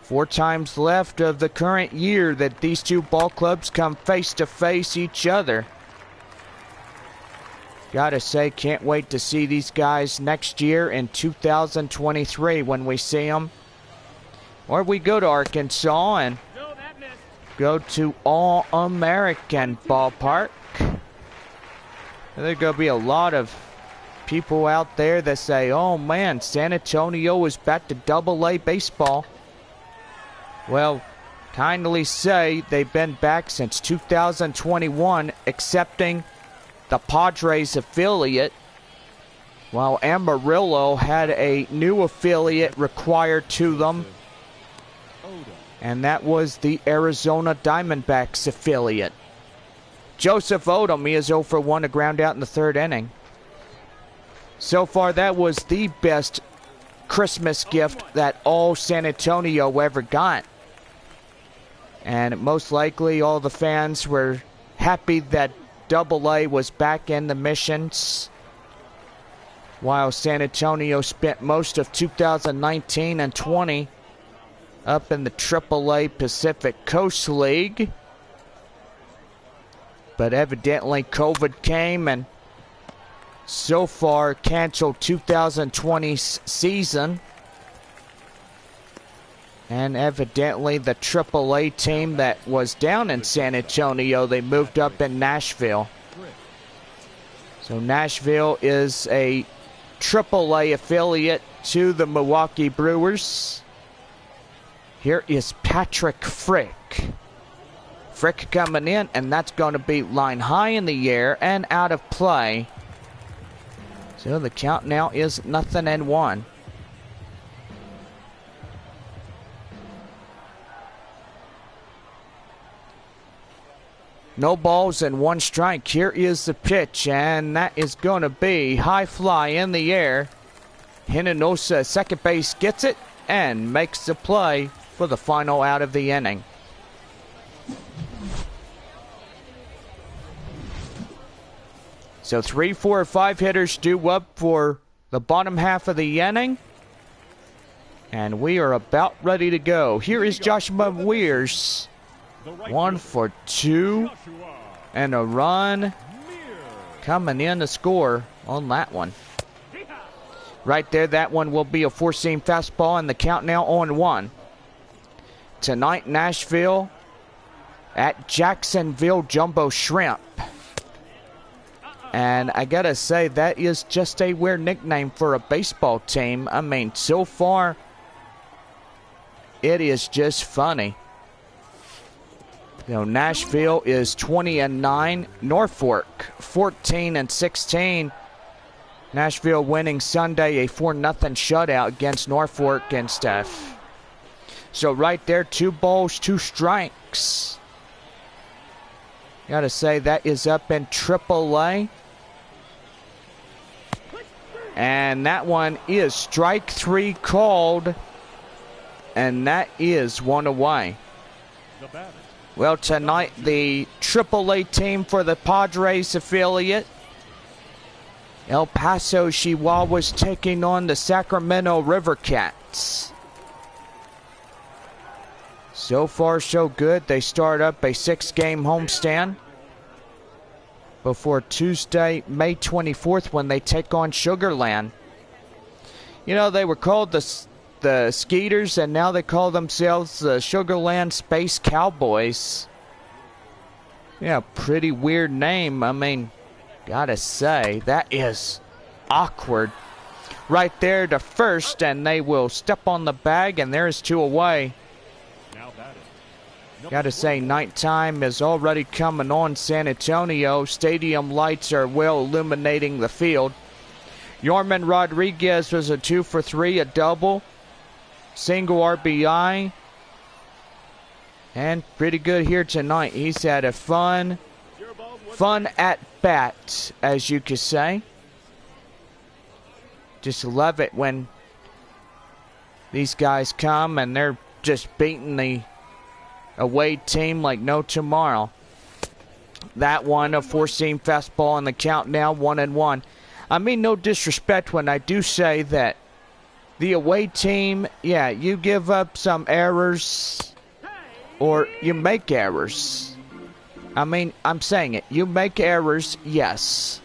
4 times left of the current year that these two ball clubs come face to face each other. Gotta say, can't wait to see these guys next year in 2023 when we see them. Or we go to Arkansas and go to All-American Ballpark. There's going to be a lot of people out there that say, oh man, San Antonio is back to Double-A baseball. Well, kindly say they've been back since 2021, excepting the Padres affiliate, while Amarillo had a new affiliate required to them, and that was the Arizona Diamondbacks affiliate. Joseph Odom, he is 0 for 1 to ground out in the 3rd inning. So far, that was the best Christmas gift that all San Antonio ever got. And most likely all the fans were happy that Double-A was back in the missions, while San Antonio spent most of 2019 and 20 up in the Triple-A Pacific Coast League. But evidently COVID came and so far canceled 2020's season. And evidently the Triple-A team that was down in San Antonio, they moved up in Nashville. So Nashville is a Triple-A affiliate to the Milwaukee Brewers. Here is Patrick Frick. Frick coming in, and that's going to be line high in the air and out of play. So the count now is 0-1. No balls and 1 strike. Here is the pitch, and that is going to be high fly in the air. Hinojosa, second base, gets it and makes the play for the final out of the inning. So 3, 4, 5 hitters due up for the bottom half of the inning. And we are about ready to go. Here is Joshua Weirs. 1 for 2 and a run coming in to score on that one. Right there, that one will be a 4-seam fastball, and the count now 0-1. Tonight, Nashville at Jacksonville Jumbo Shrimp. And I gotta say, that is just a weird nickname for a baseball team. I mean, so far, it is just funny. You know, Nashville is 20-9. Norfolk 14-16. Nashville winning Sunday a 4-0 shutout against Norfolk and stuff. So right there, 2 balls, 2 strikes. Gotta say, that is up in Triple-A. And that one is strike 3 called. And that is 1 away. Well, tonight, the Triple-A team for the Padres affiliate, El Paso Chihuahuas, taking on the Sacramento River Cats. So far, so good. They start up a 6-game homestand before Tuesday, May 24th, when they take on Sugar Land. You know, they were called the Skeeters, and now they call themselves the Sugar Land Space Cowboys. Yeah, pretty weird name. I mean, gotta say, that is awkward. Right there to first, and they will step on the bag, and there's 2 away. Gotta say, nighttime is already coming on San Antonio. Stadium lights are well illuminating the field. Yorman Rodriguez was a 2 for 3, a double, single RBI, and pretty good here tonight. He's had a fun at bat, as you could say. Just love it when these guys come and they're just beating the away team like no tomorrow. That one, a four-seam fastball on the count now, 1-1. I mean, no disrespect when I do say that the away team, yeah, you give up some errors or you make errors. I mean, I'm saying it. You make errors, yes.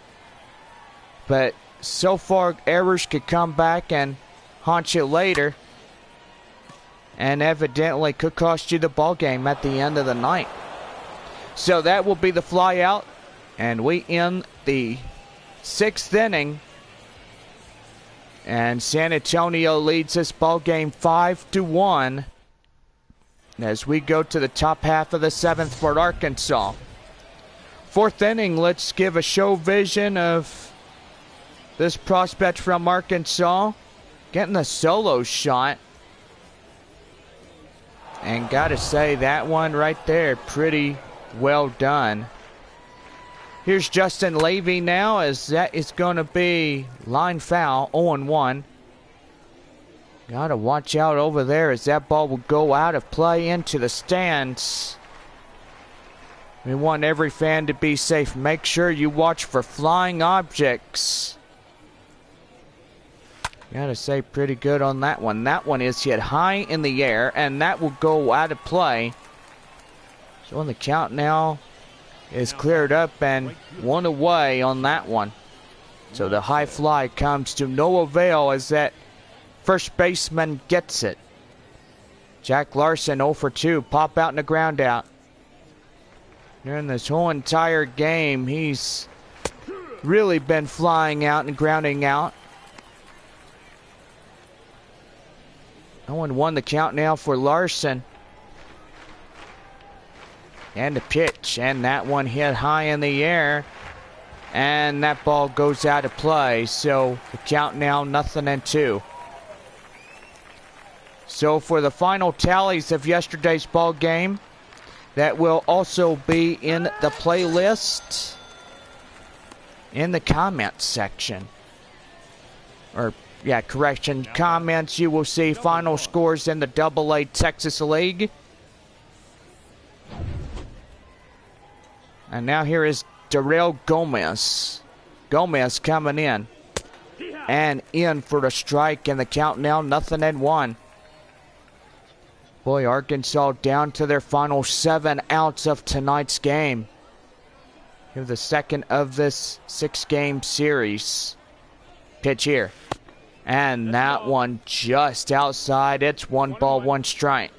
But so far, errors could come back and haunt you later. And evidently could cost you the ball game at the end of the night. So that will be the fly out. And we end the 6th inning. And San Antonio leads this ball game 5-1. As we go to the top half of the 7th for Arkansas. 4th inning, let's give a show vision of this prospect from Arkansas. Getting the solo shot. And gotta say, that one right there, pretty well done. Here's Justin Levy now, as that is going to be line foul, 0-1. Gotta watch out over there as that ball will go out of play into the stands. We want every fan to be safe. Make sure you watch for flying objects. Gotta say, pretty good on that one. That one is hit high in the air, and that will go out of play. So on the count now is cleared up and 1 away on that one. So the high fly comes to no avail as that first baseman gets it. Jack Larson 0 for 2. Pop out and a ground out. During this whole entire game, he's really been flying out and grounding out. 0-1 the count now for Larson. And the pitch, and that one hit high in the air. And that ball goes out of play. So the count now 0-2. So for the final tallies of yesterday's ball game, that will also be in the playlist in the comments section. Or yeah, correction, comments, you will see final scores in the AA Texas League. And now here is Darrell Gomez. Gomez coming in. And in for the strike, and the count now 0-1. Boy, Arkansas down to their final 7 outs of tonight's game. Here the second of this 6-game series. Pitch here. And that one just outside. It's 1 ball, 1 strike.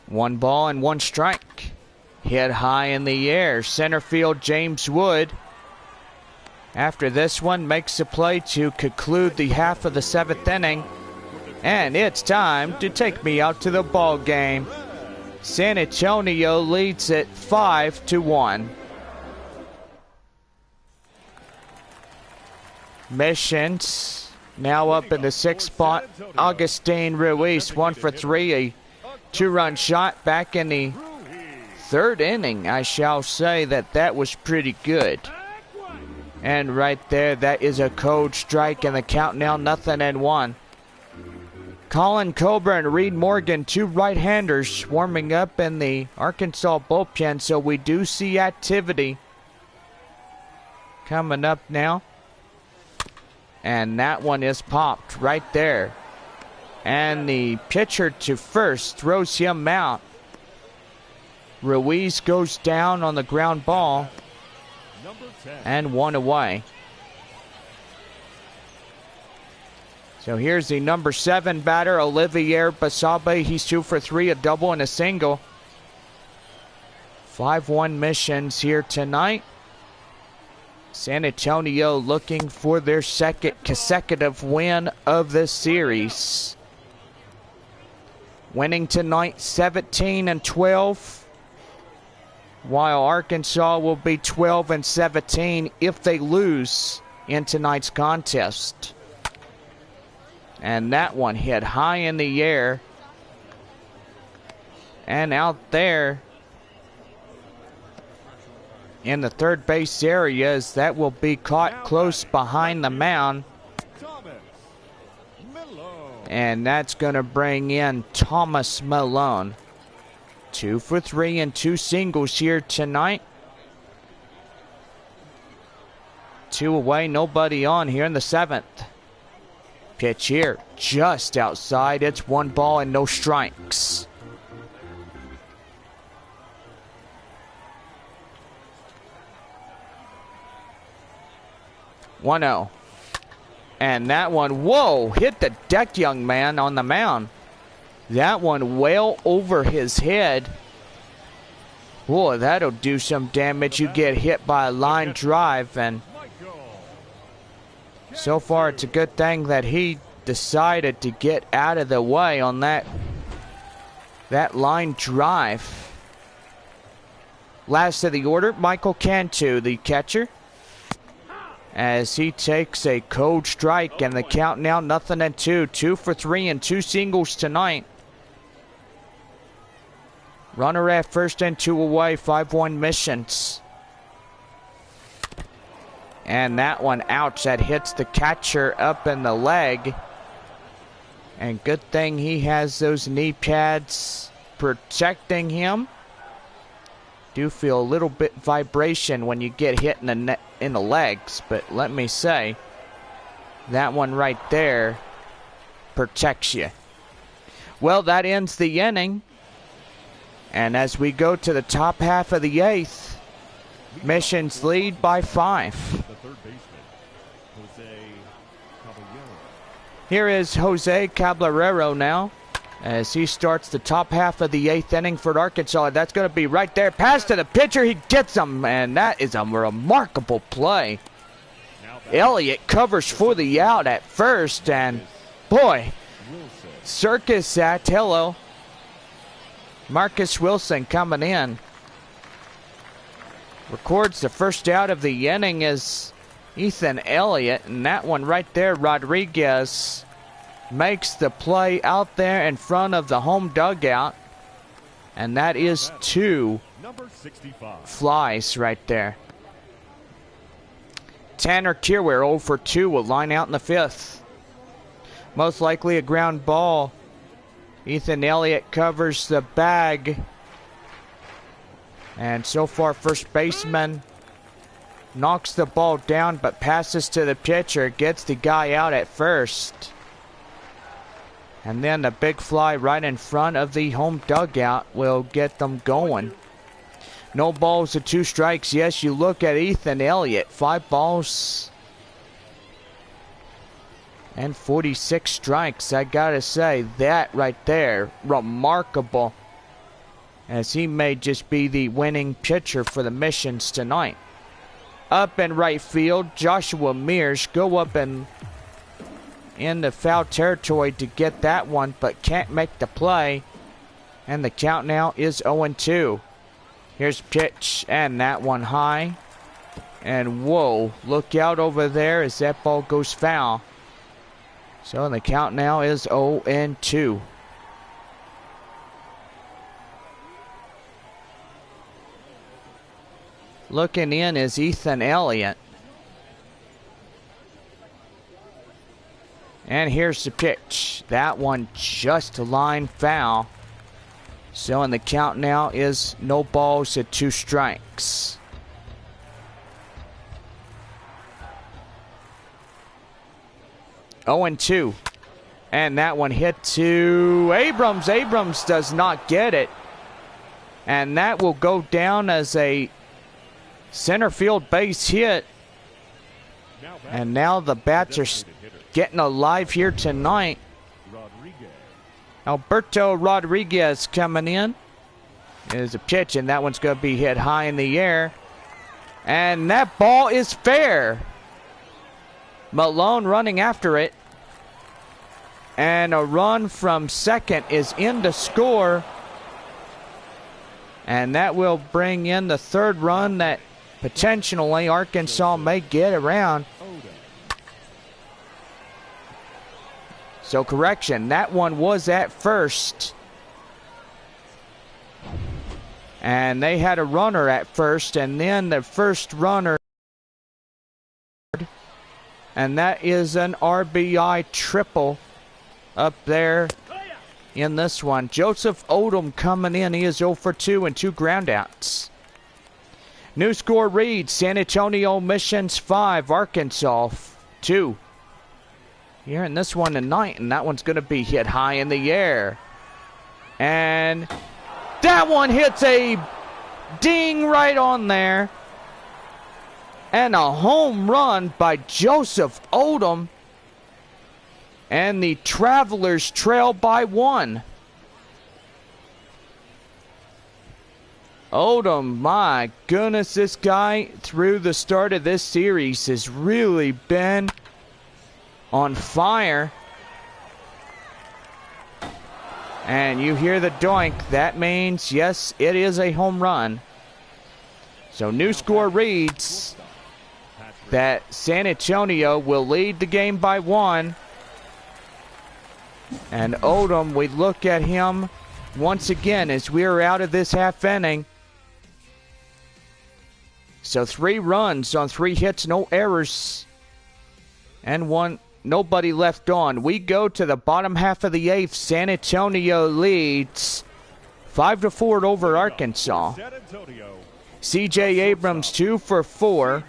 One ball and 1 strike. Hit high in the air. Center field James Wood. After this one, makes a play to conclude the half of the 7th inning. And it's time to take me out to the ball game. San Antonio leads it 5-1. Missions now up in the 6th spot. Augustine Ruiz 1 for 3. A 2-run shot back in the 3rd inning. I shall say that was pretty good. And right there, that is a cold strike, and the count now 0-1. Colin Cobra and Reed Morgan, 2 right-handers warming up in the Arkansas bullpen, so we do see activity coming up now. And that one is popped right there. And the pitcher to first throws him out. Ruiz goes down on the ground ball. And 1 away. So here's the number 7 batter, Olivier Basabe. He's 2 for 3, a double and a single. 5-1 missions here tonight. San Antonio looking for their 2nd consecutive win of this series. Winning tonight 17-12. While Arkansas will be 12-17 if they lose in tonight's contest. And that one hit high in the air. And out there. in the third base areas. That will be caught close behind the mound. And that's going to bring in Thomas Malone. 2 for 3 and 2 singles here tonight. 2 away, nobody on here in the 7th. Pitch here, just outside. It's 1 ball and no strikes. One 0. And that one, whoa, hit the deck, young man, on the mound. That one well over his head. Whoa, that'll do some damage. You get hit by a line drive, and so far it's a good thing that he decided to get out of the way on that line drive. Last of the order, Michael Cantu, the catcher, as he takes a cold strike, and the count now 0-2. 2 for 3 and 2 singles tonight. Runner at first and 2 away, 5-1 missions. And that one, ouch, that hits the catcher up in the leg. And good thing he has those knee pads protecting him. Do feel a little bit vibration when you get hit in the legs, but let me say, that one right there protects you. Well, that ends the inning. And as we go to the top half of the 8th, Missions lead by 5. Here is Jose Caballero now, as he starts the top half of the 8th inning for Arkansas. That's going to be right there. Pass to the pitcher. He gets him, and that is a remarkable play. Elliott covers for the out at first, and boy, circus act. Hello. Marcus Wilson coming in. Records the first out of the inning is Ethan Elliott, and that one right there, Rodriguez makes the play out there in front of the home dugout, and that is 2 flies right there. Tanner Kierwehr 0 for 2 will line out in the 5th. Most likely a ground ball. Ethan Elliott covers the bag, and so far first baseman knocks the ball down but passes to the pitcher, gets the guy out at first. And then the big fly right in front of the home dugout will get them going. No balls and 2 strikes. Yes, you look at Ethan Elliott, 5 balls and 46 strikes. I gotta say, that right there, remarkable, as he may just be the winning pitcher for the Missions tonight. Up in right field, Joshua Mears go up in the foul territory to get that one, but can't make the play. And the count now is 0-2. Here's pitch, and that one high. And whoa, look out over there as that ball goes foul. So the count now is 0-2. Looking in is Ethan Elliott. And here's the pitch. That one just a line foul. So in the count now is no balls and 2 strikes. Oh, and 2. And that one hit to Abrams. Abrams does not get it. And that will go down as a center field base hit. And now the bats are getting alive here tonight. Alberto Rodriguez coming in. Is a pitch, and that one's going to be hit high in the air. And that ball is fair. Malone running after it. And a run from second is in to score. And that will bring in the 3rd run that potentially Arkansas may get around. So correction, that one was at first. And they had a runner at first, and then the first runner, and that is an RBI triple up there in this one. Joseph Odom coming in. He is 0 for 2 and 2 groundouts. New score reads San Antonio Missions 5, Arkansas 2. Here in this one tonight, and that one's going to be hit high in the air. And that one hits a ding right on there. And a home run by Joseph Odom. And the Travelers trail by 1. Odom, my goodness, this guy through the start of this series has really been on fire. And you hear the doink. That means, yes, it is a home run. So new score reads that San Antonio will lead the game by 1. And Odom, we look at him once again as we're out of this half inning. So 3 runs on 3 hits, no errors, and nobody left on. We go to the bottom half of the 8th. San Antonio leads 5-4 over Arkansas. CJ Abrams 2 for 4.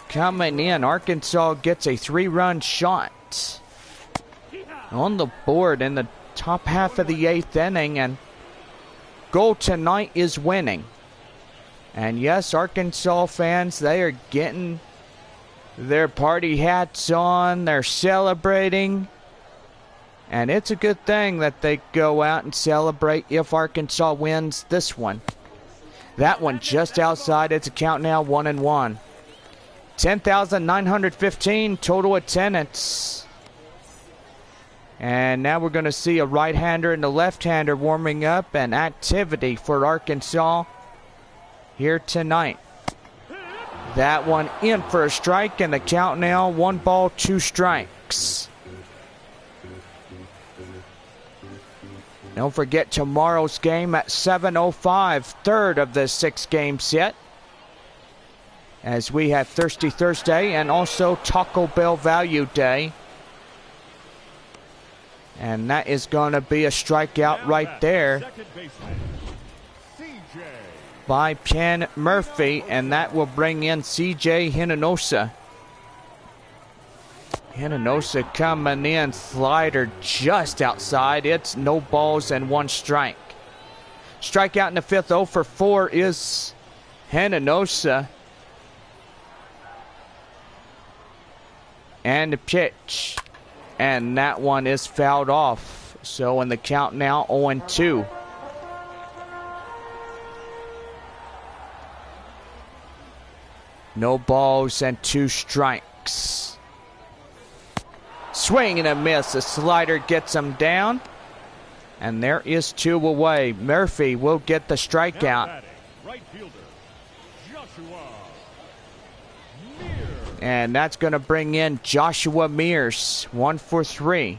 Coming in, Arkansas gets a 3-run shot on the board in the top half of the 8th inning, and goal tonight is winning. And yes, Arkansas fans, they are getting their party hats on. They're celebrating. And it's a good thing that they go out and celebrate if Arkansas wins this one. That one just outside. It's a count now, 1-1. 10,915 total attendance. And now we're going to see a right-hander and a left-hander warming up, and activity for Arkansas here tonight. That one in for a strike, and the count now 1 ball, 2 strikes. Don't forget tomorrow's game at 7:05, third of the 6-game set, as we have Thirsty Thursday and also Taco Bell Value Day. And that is going to be a strikeout right there by Penn Murphy, and that will bring in CJ Hinojosa. Hinojosa coming in, slider just outside. It's no balls and 1 strike. Strikeout in the 5th, 0 for 4 is Hinojosa. And the pitch. And that one is fouled off. So in the count now, 0-2. No balls and 2 strikes. Swing and a miss. A slider gets him down. And there is 2 away. Murphy will get the strikeout. And that's going to bring in Joshua Mears, 1 for 3.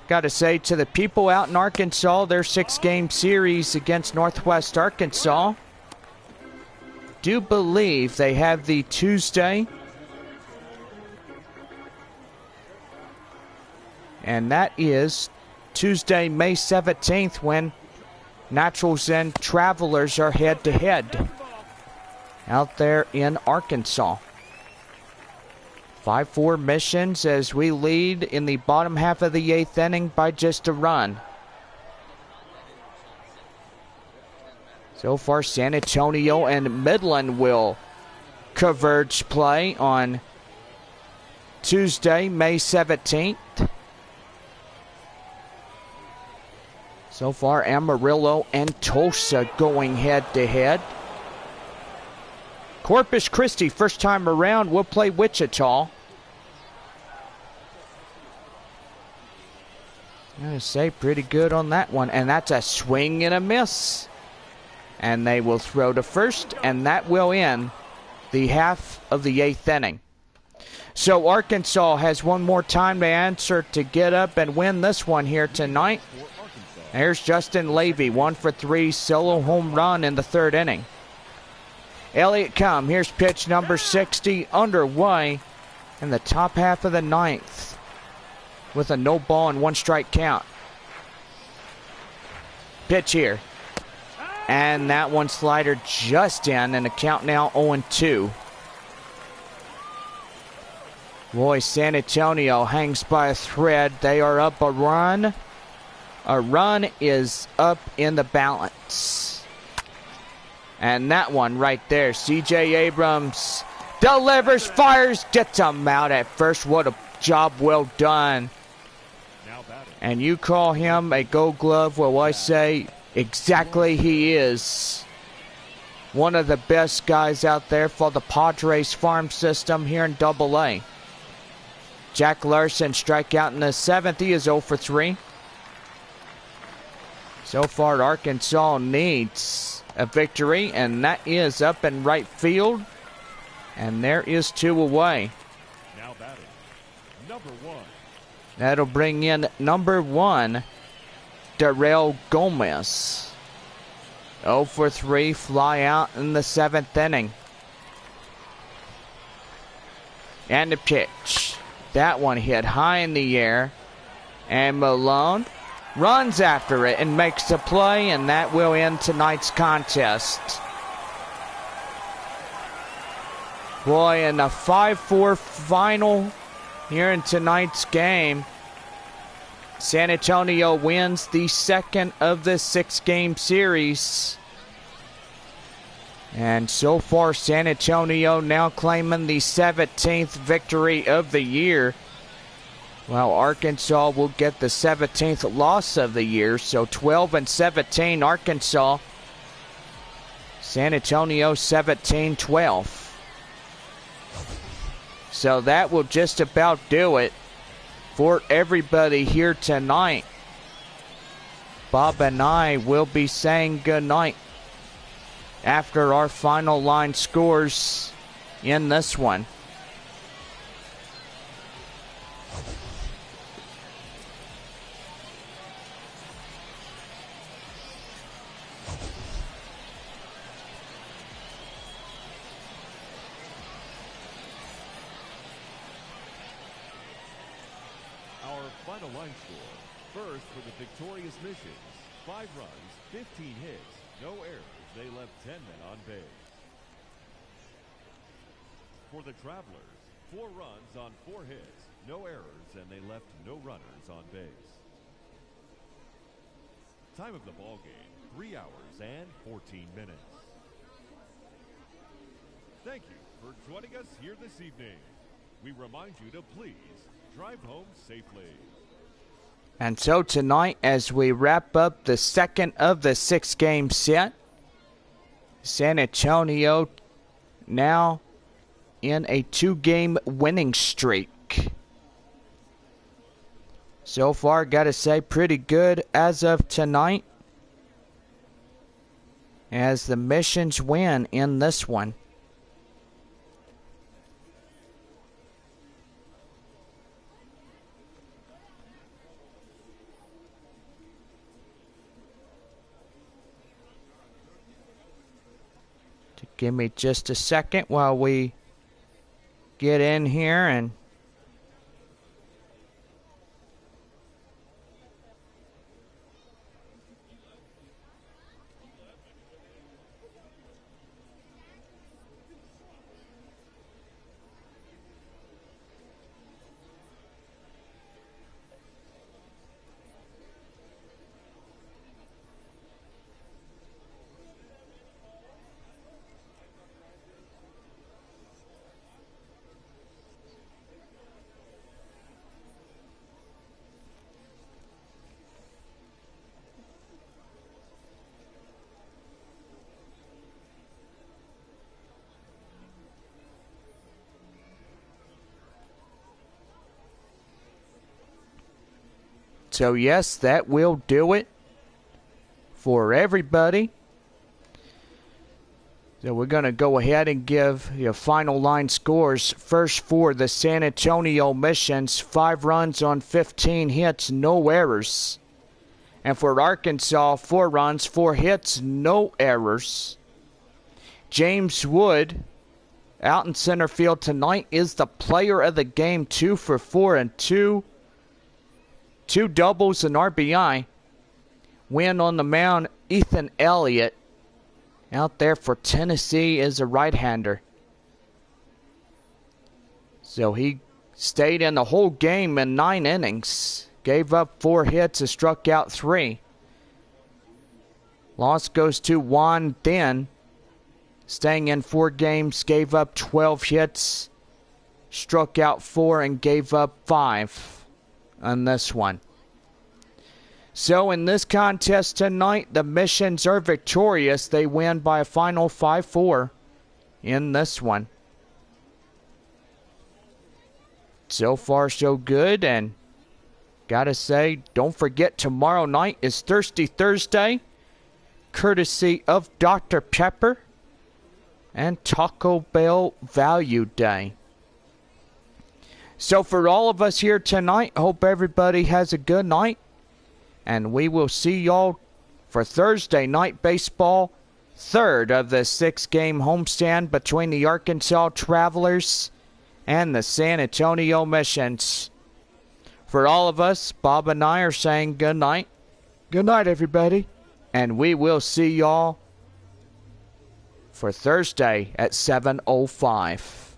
Got to say to the people out in Arkansas, their 6-game series against Northwest Arkansas, do believe they have the Tuesday, and that is Tuesday, May 17th, when Naturals and Travelers are head-to-head out there in Arkansas. 5-4 Missions as we lead in the bottom half of the 8th inning by just a run. So far, San Antonio and Midland will converge play on Tuesday, May 17th. So far, Amarillo and Tulsa going head-to-head. Corpus Christi, first time around, will play Wichita. I'm going to say pretty good on that one. And that's a swing and a miss. And they will throw to first, and that will end the half of the 8th inning. So Arkansas has one more time to answer to get up and win this one here tonight. There's Justin Levy, 1 for 3, solo home run in the 3rd inning. Elliott come. Here's pitch number 60 underway in the top half of the 9th with a no ball and 1 strike count. Pitch here. And that one slider just in, and the count now 0-2. Boy, San Antonio hangs by a thread. They are up a run. A run is up in the balance. And that one right there, CJ Abrams delivers, fires, gets him out at first. What a job well done. And you call him a Gold Glove, well, I say exactly he is. One of the best guys out there for the Padres farm system here in AA. Jack Larson strikeout in the 7th. He is 0 for 3. So far, Arkansas needs a victory, and that is up in right field. And there is 2 away. Now batting, number 1. That'll bring in number 1, Darrell Gomez. 0 for 3, fly out in the 7th inning. And the pitch. That one hit high in the air. And Malone runs after it and makes the play, and that will end tonight's contest. Boy, in the 5-4 final here in tonight's game, San Antonio wins the 2nd of the 6-game series. And so far, San Antonio now claiming the 17th victory of the year, while Arkansas will get the 17th loss of the year. So 12-17 Arkansas. San Antonio 17-12. So that will just about do it for everybody here tonight. Bob and I will be saying goodnight after our final line scores in this one. Final line score. First for the victorious Missions. 5 runs, 15 hits, no errors. They left 10 men on base. For the Travelers, 4 runs on 4 hits, no errors, and they left no runners on base. Time of the ball game, 3 hours and 14 minutes. Thank you for joining us here this evening. We remind you to please drive home safely. And so tonight, as we wrap up the 2nd of the 6-game set, San Antonio now in a 2-game winning streak. So far, gotta say, pretty good as of tonight, as the Missions win in this one. Give me just a second while we get in here and so yes, that will do it for everybody. So we're going to go ahead and give your final line scores. First for the San Antonio Missions, 5 runs on 15 hits, no errors. And for Arkansas, 4 runs, 4 hits, no errors. James Wood, out in center field tonight, is the player of the game. 2 for 4 and 2 doubles and RBI. Win on the mound, Ethan Elliott, out there for Tennessee, is a right-hander. So he stayed in the whole game in 9 innings. Gave up 4 hits and struck out 3. Loss goes to Juan Then. Staying in 4 games, gave up 12 hits, struck out 4, and gave up 5 on this one. So in this contest tonight, the Missions are victorious. They win by a final 5-4 in this one. So far, so good, and gotta say, don't forget, tomorrow night is Thirsty Thursday, courtesy of Dr. Pepper and Taco Bell Value Day. So for all of us here tonight, hope everybody has a good night, and we will see y'all for Thursday night baseball, 3rd of the 6-game homestand between the Arkansas Travelers and the San Antonio Missions. For all of us, Bob and I are saying good night. Good night, everybody. And we will see y'all for Thursday at 7:05.